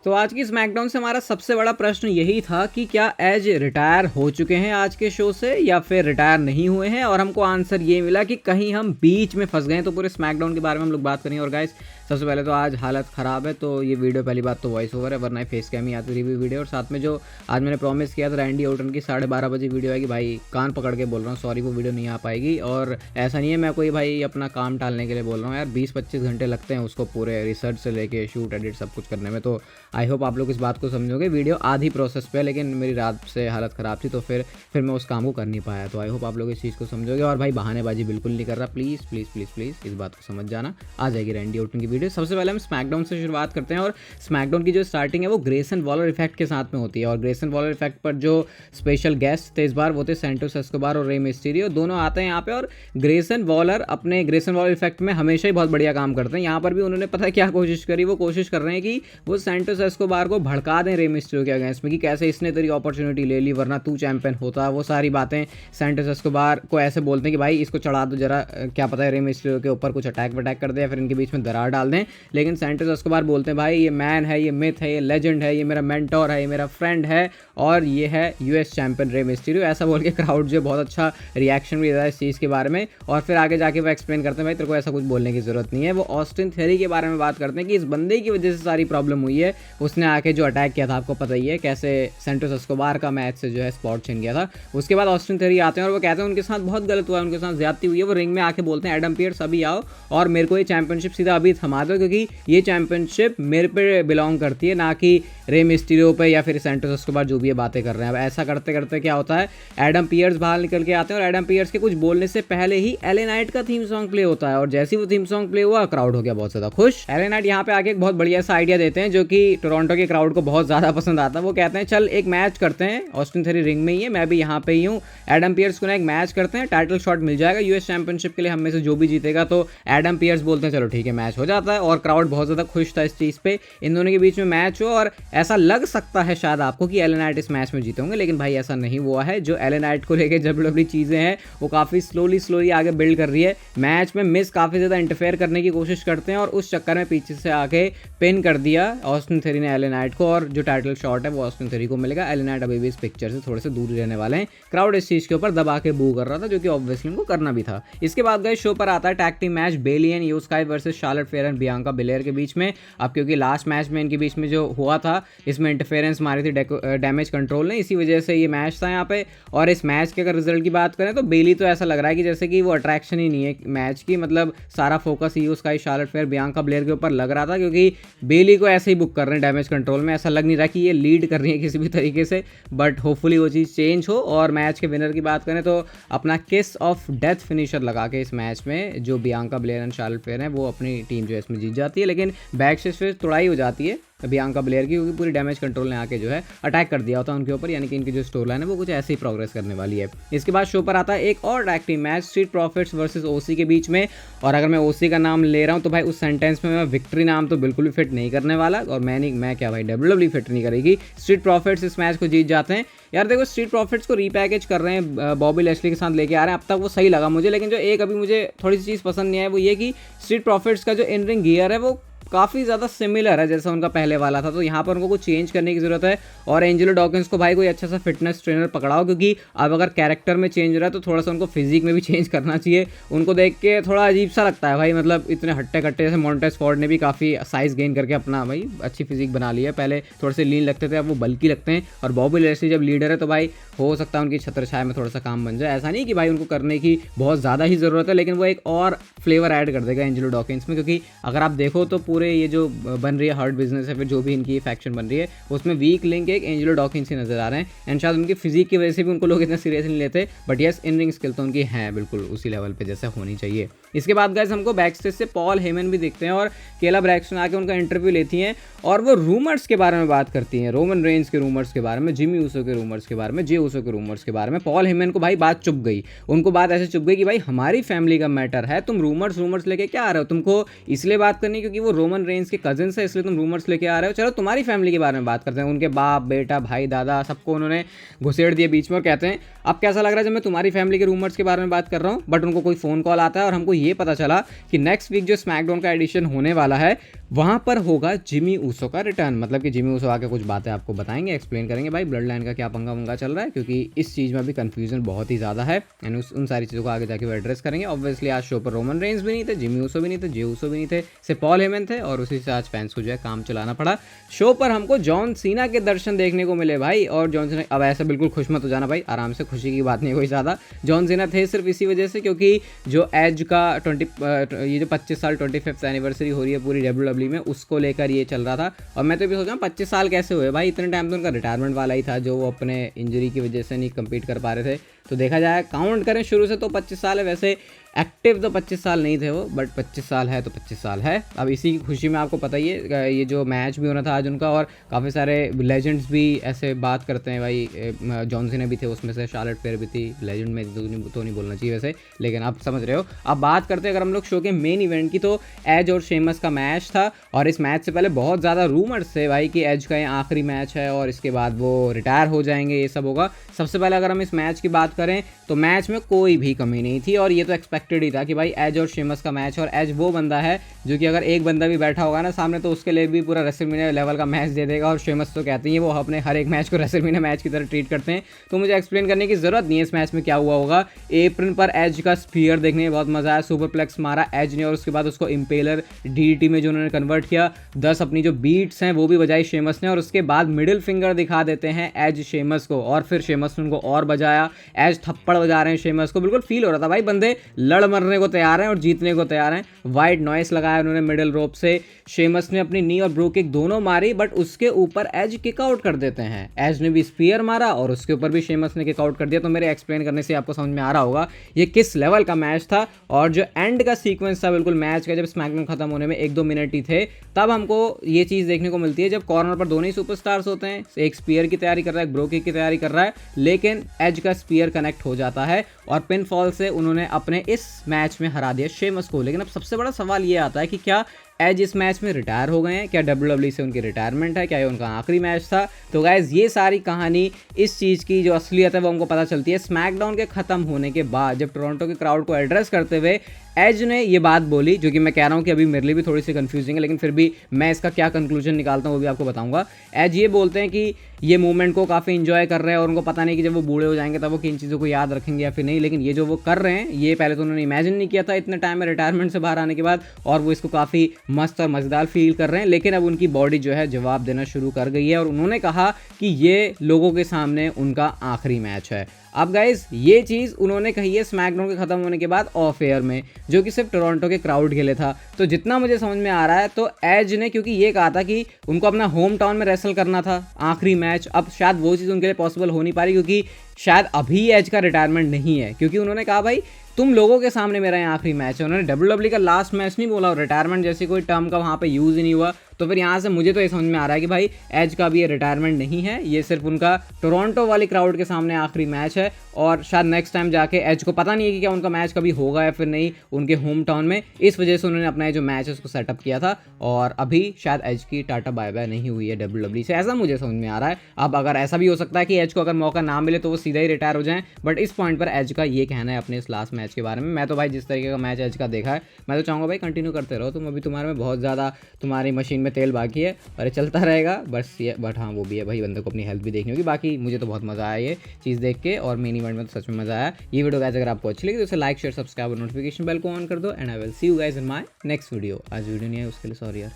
तो आज की स्मैकडाउन से हमारा सबसे बड़ा प्रश्न यही था कि क्या एज रिटायर हो चुके हैं आज के शो से या फिर रिटायर नहीं हुए हैं, और हमको आंसर ये मिला कि कहीं हम बीच में फंस गए हैं। तो पूरे स्मैकडाउन के बारे में हम लोग बात करेंगे। और गाइस, सबसे पहले तो आज हालत ख़राब है, तो ये वीडियो पहली बात तो वॉइस ओवर है, वरना फेस कैम ही आती रिव्यू वीडियो। और साथ में जो आज मैंने प्रॉमिस किया था रैंडी ऑर्टन की 12:30 बजे वीडियो आएगी, भाई कान पकड़ के बोल रहा हूँ, सॉरी वो वीडियो नहीं आ पाएगी। और ऐसा नहीं है मैं कोई भाई अपना काम टालने के लिए बोल रहा हूँ यार, 20-25 घंटे लगते हैं उसको पूरे रिसर्च से लेके शूट एडिट सब कुछ करने में। तो आई होप आप लोग इस बात को समझोगे। वीडियो आधी प्रोसेस पे है, लेकिन मेरी रात से हालत ख़राब थी, तो फिर मैं उस काम को कर नहीं पाया। तो आई होप आप लोग इस चीज़ को समझोगे। और भाई बहानेबाजी बिल्कुल नहीं कर रहा, प्लीज़ प्लीज़ प्लीज़ प्लीज़ इस बात को समझ जाना। आ जाएगी रैंडी ऑर्टन की वीडियो। सबसे पहले हम स्मैकडाउन से शुरुआत करते हैं। और स्मैकडाउन की जो स्टार्टिंग है वो ग्रेसन वॉलर इफेक्ट के साथ में होती है। और ग्रेसन वॉलर इफेक्ट पर जो स्पेशल गेस्ट थे इस बार वो थे सैंटोस एस्कोबार और रे मिस्टीरियो, दोनों आते हैं यहाँ पे। और ग्रेसन वॉलर अपने ग्रेसन वॉलर इफेक्ट में हमेशा ही बहुत बढ़िया काम करते हैं। यहाँ पर भी उन्होंने पता है क्या कोशिश करी, वो कोशिश कर रहे हैं कि वो सैंटोस एस्कोबार को भड़का दें रे मिस्टीरियो के अगेंस्ट में कि कैसे इसने तेरी अपॉर्चुनिटी ले ली, वरना तू चैंपियन होता। वो सारी बातें सैंटोस एस्कोबार को ऐसे बोलते हैं कि भाई इसको चढ़ा दो जरा, क्या पता है रे मिस्टीरियो के ऊपर कुछ अटैक वटैक कर दे या फिर इनके बीच में दरार डाल दें। लेकिन सैंटोस एस्कोबार बोलते हैं भाई ये मैन है, ये मिथ है, ये लेजेंड है, ये मेरा मेंटोर है, ये मेरा फ्रेंड है, और ये है यूएस चैंपियन रे मिस्टीरियो। ऐसा बोल के क्राउड जो बहुत अच्छा रिएक्शन भी देता है इस चीज़ के बारे में। और फिर आगे जाके वो एक्सप्लेन करते हैं भाई तेरे को ऐसा कुछ बोलने की ज़रूरत नहीं है। वो ऑस्टिन थ्योरी के बारे में बात करते हैं कि इस बंदे की वजह से सारी प्रॉब्लम हुई है, उसने आके जो अटैक किया था आपको पता ही है, कैसे सैंटोस एस्कोबार का मैच से जो है स्पॉट छीन गया था। उसके बाद ऑस्टिन थ्योरी आते हैं और वो कहते हैं उनके साथ बहुत गलत हुआ है, उनके साथ ज्यादती हुई है। वो रिंग में आके बोलते हैं एडम पियर्स अभी आओ और मेरे को ये चैंपियनशिप सीधा अभी थमा दो, क्योंकि ये चैंपियनशिप मेरे पे बिलोंग करती है, ना कि रे मिस्टीरियो पे या फिर सैंटोस एस्कोबार जो भी ये बातें कर रहे हैं। अब ऐसा करते करते क्या होता है, एडम पियर्स बाहर निकल के आते हैं और एडम पियर्स के कुछ बोलने से पहले ही एले नाइट का थीम सॉन्ग प्ले होता है। और जैसे ही वो थीम सॉन्ग प्ले हुआ क्राउड हो गया बहुत ज्यादा खुश। एले नाइट यहाँ पे आके एक बहुत बढ़िया सा आइडिया देते हैं जो कि टोरंटो के क्राउड को बहुत ज्यादा पसंद आता है। वो कहते हैं चल एक मैच करते हैं, ऑस्टिन थ्योरी रिंग में ही है, मैं भी यहाँ पे ही हूँ, एडम पियर्स को ना एक मैच करते हैं, टाइटल शॉट मिल जाएगा यूएस चैंपियनशिप के लिए, हम में से जो भी जीतेगा। तो एडम पियर्स बोलते हैं चलो ठीक है, मैच हो जाता है। और क्राउड बहुत ज्यादा खुश था इस चीज पे, इन दोनों के बीच में मैच हो। और ऐसा लग सकता है शायद आपको कि एले नाइट इस मैच में जीते होंगे, लेकिन भाई ऐसा नहीं हुआ है। जो एले नाइट को लेके डब्ल्यूडब्ल्यूई चीजें हैं वो काफी स्लोली आगे बिल्ड कर रही है। मैच में मिस काफी ज्यादा इंटरफेयर करने की कोशिश करते हैं और उस चक्कर में पीछे से आके पिन कर दिया ऑस्टिन थ्योरी ने एले नाइट को, और जो टाइटल शॉट है वो ऑस्टिन थ्योरी को मिलेगा। एले नाइट अभी भी इस पिक्चर से थोड़े से दूर रहने वाले हैं। क्राउड इस चीज के ऊपर दबा के बू कर रहा था, जो कि ऑब्वियसली उनको करना भी था। इसके बाद गए शो पर आता है tag team match Bayley and Iyo Sky versus Charlotte Flair and Bianca Belair के बीच में। अब क्योंकि लास्ट मैच में इनके बीच में जो हुआ था इसमें इंटरफेरेंस मारी थी डैमेज कंट्रोल ने, इसी वजह से ये मैच था यहाँ पे। और इस मैच के अगर रिजल्ट की बात करें तो बेली तो ऐसा लग रहा है कि जैसे कि वो अट्रैक्शन ही नहीं है मैच की, मतलब सारा फोकस इयो sky Charlotte fair Bianca Belair के ऊपर लग रहा था, क्योंकि बेली को ऐसे ही बुक कर रहे हैं डैमेज कंट्रोल में। ऐसा लग नहीं रहा कि ये लीड कर रही है किसी भी तरीके से, बट होपफुली वो चीज़ चेंज हो। और मैच के विनर की बात करें तो अपना किस ऑफ डेथ फिनिशर लगा के इस मैच में जो Bianca Belair and Charlotte fair है वो अपनी टीम जो है इसमें जीत जाती है। लेकिन बैक से फिर तोड़ाई हो जाती है बियांका बेलेयर की, क्योंकि पूरी डैमेज कंट्रोल ने आके जो है अटैक कर दिया होता है उनके ऊपर, यानी कि इनकी जो स्टोरी लाइन है वो कुछ ऐसे ही प्रोग्रेस करने वाली है। इसके बाद शो पर आता है एक और tag team match Street Profits versus OC के बीच में। और अगर मैं ओसी का नाम ले रहा हूँ तो भाई उस सेंटेंस में मैं विक्ट्री नाम तो बिल्कुल भी फिट नहीं करने वाला, और मैं क्या भाई डब्ल्यूडब्ल्यूई फिट नहीं करेगी। स्ट्रीट प्रॉफिट्स इस मैच को जीत जाते हैं। यार देखो, स्ट्रीट प्रॉफिट्स को रीपैकेज कर रहे हैं, बॉबी लैशली के साथ लेके आ रहे हैं, अब तक वो सही लगा मुझे। लेकिन जो एक अभी मुझे थोड़ी सी चीज़ पसंद नहीं आई वो ये कि स्ट्रीट प्रॉफिट्स का जो इन रिंग गियर है वो काफ़ी ज़्यादा सिमिलर है जैसा उनका पहले वाला था। तो यहाँ पर उनको कुछ चेंज करने की ज़रूरत है। और एंजेलो डॉकिंस को भाई कोई अच्छा सा फिटनेस ट्रेनर पकड़ाओ, क्योंकि अब अगर कैरेक्टर में चेंज हो रहा है तो थोड़ा सा उनको फिजिक में भी चेंज करना चाहिए। उनको देख के थोड़ा अजीब सा लगता है भाई, मतलब इतने हट्टे कट्टे, जैसे मॉन्टेस फॉर्ड ने भी काफ़ी साइज़ गेन करके अपना भाई अच्छी फिजिक बना ली है। पहले थोड़े से लीन लगते थे, अब वो बल्कि लगते हैं। और बॉबी लैशली जब लीडर है तो भाई हो सकता है उनकी छत्र छाया में थोड़ा सा काम बन जाए। ऐसा नहीं कि भाई उनको करने की बहुत ज़्यादा ही ज़रूरत है, लेकिन वो एक और फ्लेवर ऐड कर देगा एंजेलो डॉकिंस में। क्योंकि अगर आप देखो तो पूरे ये जो बन रही है हर्ट बिजनेस है, फिर जो भी इनकी फैक्शन बन रही है उसमें वीक लिंक एक एंजेलो डॉकिंस ही नजर आ रहे हैं। एंड शायद उनकी फिजिक की वजह से भी उनको लोग इतना सीरियस नहीं लेते, but yes in ring skill तो उनकी है बिल्कुल उसी लेवल पे जैसे होनी चाहिए। इसके बाद गाइस हमको बैक स्टेज से पॉल हेमन भी दिखते हैं और केला ब्रैक्सन आके उनका इंटरव्यू लेती हैं और वो रूमर्स के बारे में बात करती हैं, रोमन रेंज के रूमर्स के बारे में, जिमी ऊसो के रूमर्स के बारे में, जे ऊसो के रूमर्स के बारे में। पॉल हेमन को भाई बात चुप गई, उनको बात ऐसे चुप गई कि भाई हमारी फैमिली का मैटर है, तुम रूमर्स लेके क्या आ रहे हो, तुमको इसलिए बात करनी क्योंकि वो रोमन रेंस के कजिन्स है, इसलिए तुम रूमर्स लेके आ रहे हो। चलो तुम्हारी फैमिली के बारे में बात करते हैं। उनके बाप, बेटा, भाई, दादा सबको उन्होंने घुसेड़ दिया बीच में और कहते हैं अब कैसा लग रहा है जब मैं तुम्हारी फैमिली के रूमर्स के बारे में बात कर रहा हूँ। बट उनको कोई फ़ोन कॉल आता है और हमको ये पता चला कि नेक्स्ट वीक जो स्मैकडाउन का एडिशन होने वाला है वहाँ पर होगा जिमी ऊसो का रिटर्न। मतलब कि जिमी ऊसो आके कुछ बातें आपको बताएंगे, एक्सप्लेन करेंगे भाई ब्लड लाइन का क्या पंगा वंगा चल रहा है, क्योंकि इस चीज़ में भी कन्फ्यूजन बहुत ही ज़्यादा है एंड उन सारी चीज़ों को आगे जाके वो एड्रेस करेंगे। ऑब्वियसली आज शो पर रोमन रेंस भी नहीं थे, जिमी ऊसो भी नहीं थे, जे ऊसो भी नहीं थे, सिर्फ पॉल हेमन थे और उसी से आज फैंस को जो है काम चलाना पड़ा। शो पर हमको जॉन सीना के दर्शन देखने को मिले भाई। और जॉन सीना, अब ऐसे बिल्कुल खुश मत हो जाना भाई, आराम से, खुशी की बात नहीं कोई ज़्यादा। जॉन सीना थे सिर्फ इसी वजह से क्योंकि जो एज का ये जो 25 साल 25th एनिवर्सरी हो रही है पूरी WWE में, उसको लेकर ये चल रहा था। और मैं तो भी सोच रहा हूँ 25 साल कैसे हुए भाई, इतने टाइम तो उनका रिटायरमेंट वाला ही था जो वो अपने इंजरी की वजह से नहीं कम्पीट कर पा रहे थे। तो देखा जाए काउंट करें शुरू से तो 25 साल है, वैसे एक्टिव तो 25 साल नहीं थे वो, बट 25 साल है तो 25 साल है। अब इसी की खुशी में आपको पता ही है ये जो मैच भी होना था आज उनका, और काफ़ी सारे लेजेंड्स भी ऐसे बात करते हैं भाई। जॉन सीना भी थे उसमें से, शार्लेट फेयर भी थी, लेजेंड में तो नहीं बोलना चाहिए वैसे, लेकिन आप समझ रहे हो। अब बात करते हैं अगर हम लोग शो के मेन इवेंट की, तो एज और शेमस का मैच था। और इस मैच से पहले बहुत ज़्यादा रूमर्स थे भाई कि एज का ये आखिरी मैच है और इसके बाद वो रिटायर हो जाएंगे, ये सब होगा। सबसे पहले अगर हम इस मैच की बात करें तो मैच में कोई भी कमी नहीं थी और ये तो एक्सपेक्टेड ही था कि भाई एज और शेमस का मैच, और एज वो बंदा है जो कि अगर एक बंदा भी बैठा होगा ना सामने तो उसके लिए भी पूरा रेसलमेनिया लेवल का मैच दे देगा। और शेमस तो कहते हैं वो अपने हर एक मैच को रेसलमेनिया मैच की तरह ट्रीट करते हैं, तो मुझे एक्सप्लेन करने की जरूरत नहीं है इस मैच में क्या हुआ होगा। एप्रन पर एज का स्पीयर देखने में बहुत मजा आया, सुपरप्लेक्स मारा एज ने और उसके बाद उसको इम्पेलर DDT में जो उन्होंने कन्वर्ट किया, 10 अपनी जो बीट्स हैं वो भी बजाई शेमस ने, और उसके बाद मिडिल फिंगर दिखा देते हैं एज शेमस को, और फिर शेमस ने उनको और बजाया। एज थप्पड़ बजा रहे हैं शेमस को, बिल्कुल फील हो रहा था भाई बंदे लड़ मरने को तैयार हैं और जीतने को तैयार हैं। वाइड नॉइस लगाया उन्होंने मिडिल रोप से, शेमस ने अपनी नी और ब्रो किक दोनों मारी, बट उसके ऊपर एज किक आउट कर देते हैं। एज ने भी स्पीयर मारा और उसके ऊपर भी शेमस ने किक आउट कर दिया। तो मेरे एक्सप्लेन करने से आपको समझ में आ रहा होगा ये किस लेवल का मैच था। और जो एंड का सीक्वेंस था बिल्कुल मैच का, जब स्मैकडाउन खत्म होने में 1-2 मिनट ही थे, तब हमको ये चीज़ देखने को मिलती है जब कॉर्नर पर दोनों ही सुपरस्टार्स होते हैं, एक स्पीयर की तैयारी कर रहा है, एक ब्रो किक की तैयारी कर रहा है, लेकिन एज का स्पीयर कनेक्ट हो जाता है और पिन फॉल से उन्होंने अपने इस मैच में हरा दिया शेमस को। लेकिन अब सबसे बड़ा सवाल ये आता है कि क्या एज इस मैच में रिटायर हो गए हैं, क्या WWE से उनकी रिटायरमेंट है, क्या ये उनका आखिरी मैच था। तो गाइज ये सारी कहानी, इस चीज़ की जो असलियत है वो हमको पता चलती है स्मैकडाउन के ख़त्म होने के बाद, जब टोरंटो के क्राउड को एड्रेस करते हुए एज ने ये बात बोली, जो कि मैं कह रहा हूँ कि अभी मेरे लिए भी थोड़ी सी कंफ्यूजिंग है, लेकिन फिर भी मैं इसका क्या कंक्लूजन निकालता हूँ वो भी आपको बताऊंगा। एज ये बोलते हैं कि ये मूवमेंट को काफ़ी इंजॉय कर रहे हैं और उनको पता नहीं कि जब वो बूढ़े हो जाएंगे तब वो किन चीज़ों को याद रखेंगे या फिर नहीं, लेकिन ये जो वो कर रहे हैं ये पहले तो उन्होंने इमेजिन नहीं किया था इतने टाइम में रिटायरमेंट से बाहर आने के बाद, और वो इसको काफ़ी मस्त और मज़ेदार फील कर रहे हैं। लेकिन अब उनकी बॉडी जो है जवाब देना शुरू कर गई है और उन्होंने कहा कि ये लोगों के सामने उनका आखिरी मैच है। अब गाइज ये चीज़ उन्होंने कही है स्मैकडाउन के खत्म होने के बाद ऑफ एयर में, जो कि सिर्फ टोरंटो के क्राउड के लिए था। तो जितना मुझे समझ में आ रहा है तो एज ने, क्योंकि ये कहा था कि उनको अपना होम टाउन में रेसल करना था आखिरी मैच, अब शायद वो चीज़ उनके लिए पॉसिबल हो नहीं पा रही क्योंकि शायद अभी एज का रिटायरमेंट नहीं है, क्योंकि उन्होंने कहा भाई तुम लोगों के सामने मेरा यहाँ आखिरी मैच है। उन्होंने WWE का लास्ट मैच नहीं बोला, रिटायरमेंट जैसी कोई टर्म का वहाँ पे यूज़ ही नहीं हुआ। तो फिर यहाँ से मुझे तो ये समझ में आ रहा है कि भाई एज का भी ये रिटायरमेंट नहीं है, ये सिर्फ उनका टोरंटो वाली क्राउड के सामने आखिरी मैच है। और शायद नेक्स्ट टाइम जाके एज को पता नहीं है कि क्या उनका मैच कभी होगा या फिर नहीं उनके होम टाउन में, इस वजह से उन्होंने अपना जो मैच है उसको सेटअप किया था। और अभी शायद एज की टाटा बाय बाय नहीं हुई है WWE से, ऐसा मुझे समझ में आ रहा है। अब अगर ऐसा भी हो सकता है कि एज को अगर मौका ना मिले तो वो सीधा ही रिटायर हो जाएं, बट इस पॉइंट पर एज का ये कहना है अपने इस लास्ट मैच के बारे में। मैं तो भाई जिस तरीके का मैच एज का देखा है, मैं तो चाहूँगा भाई कंटिन्यू करते रहो तुम, अभी तुम्हारे में बहुत ज़्यादा तुम्हारी मशीन में तेल बाकी है और ये चलता रहेगा बस ये। बट हाँ वो भी है भाई, बंदे को अपनी हेल्थ भी देखनी होगी। बाकी मुझे तो बहुत मज़ा आया ये चीज़ देख के, और मेन इवेंट में तो सच में मज़ा आया। ये वीडियो गाइस अगर आपको अच्छी लगी तो उसे लाइक शेयर सब्सक्राइब और नोटिफिकेशन बेल को ऑन कर दो, and I will see you guys in my next video. आज वीडियो नहीं है उसके लिए सॉरी यार।